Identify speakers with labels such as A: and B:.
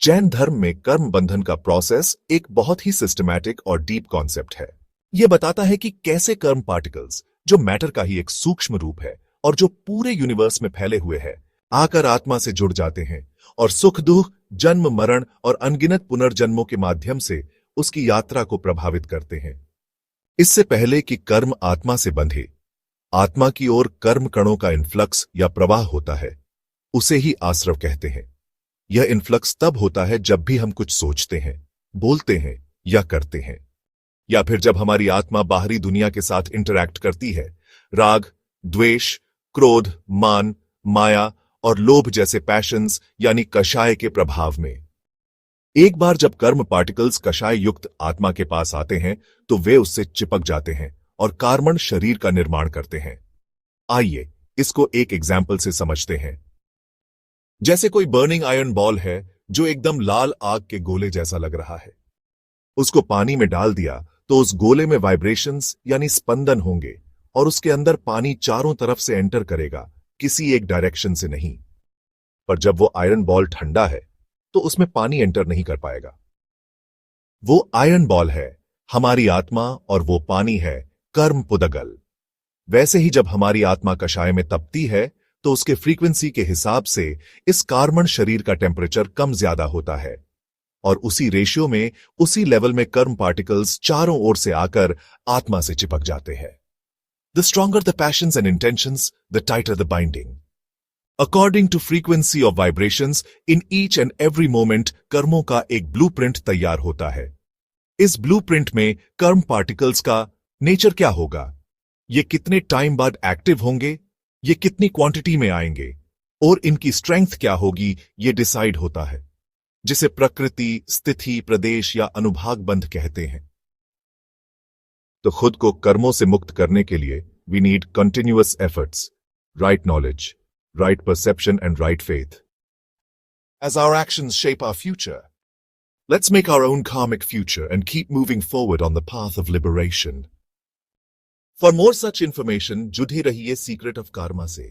A: जैन धर्म में कर्म बंधन का प्रोसेस एक बहुत ही सिस्टमैटिक और डीप कॉन्सेप्ट है। यह बताता है कि कैसे कर्म पार्टिकल्स, जो मैटर का ही एक सूक्ष्म रूप है और जो पूरे यूनिवर्स में फैले हुए हैं, आकर आत्मा से जुड़ जाते हैं और सुख दुख, जन्म मरण और अनगिनत पुनर्जन्मों के माध्यम से उसकी यात्रा को प्रभावित करते हैं। इससे पहले कि कर्म आत्मा से बंधे, आत्मा की ओर कर्म कणों का इन्फ्लक्स या प्रवाह होता है, उसे ही आश्रव कहते हैं। यह इन्फ्लक्स तब होता है जब भी हम कुछ सोचते हैं, बोलते हैं या करते हैं, या फिर जब हमारी आत्मा बाहरी दुनिया के साथ इंटरैक्ट करती है, राग, द्वेष, क्रोध, मान, माया और लोभ जैसे पैशंस यानी कषाय के प्रभाव में। एक बार जब कर्म पार्टिकल्स कषाय युक्त आत्मा के पास आते हैं तो वे उससे चिपक जाते हैं और कार्बन शरीर का निर्माण करते हैं। आइए इसको एक एग्जाम्पल से समझते हैं। जैसे कोई बर्निंग आयरन बॉल है जो एकदम लाल आग के गोले जैसा लग रहा है। उसको पानी में डाल दिया तो उस गोले में वाइब्रेशंस यानी स्पंदन होंगे और उसके अंदर पानी चारों तरफ से एंटर करेगा, किसी एक डायरेक्शन से नहीं। पर जब वो आयरन बॉल ठंडा है तो उसमें पानी एंटर नहीं कर पाएगा। वो आयरन बॉल है हमारी आत्मा और वो पानी है कर्म पुदगल। वैसे ही जब हमारी आत्मा कषाय में तपती है तो उसके फ्रीक्वेंसी के हिसाब से इस कार्बन शरीर का टेम्परेचर कम ज्यादा होता है और उसी रेशियो में, उसी लेवल में कर्म पार्टिकल्स चारों ओर से आकर आत्मा से चिपक जाते हैं। The stronger the passions and intentions, the tighter the binding. According to frequency of vibrations in each and every moment कर्मों का एक ब्लूप्रिंट तैयार होता है। इस ब्लूप्रिंट में कर्म पार्टिकल्स का नेचर क्या होगा, ये कितने टाइम बाद एक्टिव होंगे, ये कितनी क्वांटिटी में आएंगे और इनकी स्ट्रेंथ क्या होगी, ये डिसाइड होता है, जिसे प्रकृति, स्थिति, प्रदेश या अनुभाग बंध कहते हैं। तो खुद को कर्मों से मुक्त करने के लिए we need continuous efforts, right knowledge, right perception and right faith. As our actions shape our future, let's make our own karmic future and keep moving forward on the path of liberation. For more such information, जुड़े रहिए Secret of Karma से।